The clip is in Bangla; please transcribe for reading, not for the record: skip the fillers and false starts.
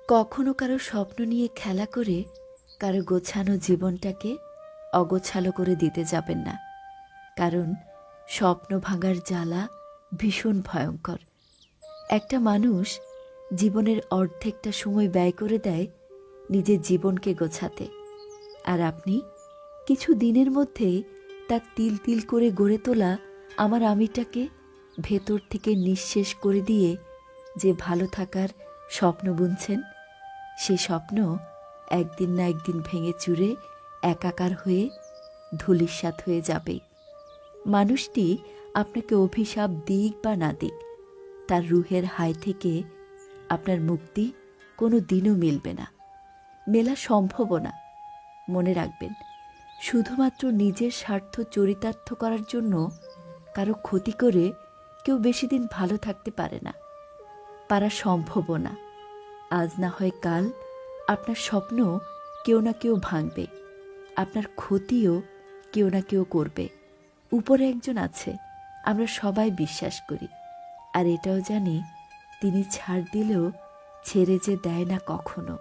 কখনো কারো স্বপ্ন নিয়ে খেলা করে কারো গোছানো জীবনটাকে অগোছালো করে দিতে যাবেন না। কারণ স্বপ্ন ভাঙার জ্বালা ভীষণ ভয়ঙ্কর। একটা মানুষ জীবনের অর্ধেকটা সময় ব্যয় করে দেয় নিজের জীবনকে গোছাতে, আর আপনি কিছু দিনের মধ্যেই তার তিল তিল করে গড়ে তোলা আমার আমিটাকে ভেতর থেকে নিঃশেষ করে দিয়ে যে ভালো থাকার স্বপ্ন বুনছেন, সে স্বপ্ন একদিন না একদিন ভেঙে চুরে একাকার হয়ে ধূলিসাৎ হয়ে যাবে। মানুষটি আপনাকে অভিশাপ দিক বা না দিক, তার রুহের হায় থেকে আপনার মুক্তি কোনো দিনও মিলবে না, মেলা সম্ভবও না। মনে রাখবেন, শুধুমাত্র নিজের স্বার্থ চরিতার্থ করার জন্য কারো ক্ষতি করে কেউ বেশি দিন ভালো থাকতে পারে না, পারা সম্ভবও না। আজ না হয় কাল আপনার স্বপ্ন কেউ না কেউ ভাঙবে, আপনার ক্ষতিও কেউ না কেউ করবে। উপরে একজন আছে, আমরা সবাই বিশ্বাস করি, আর এটাও জানি তিনি ছাড় দিলেও ছেড়ে যে দেয় না কখনো।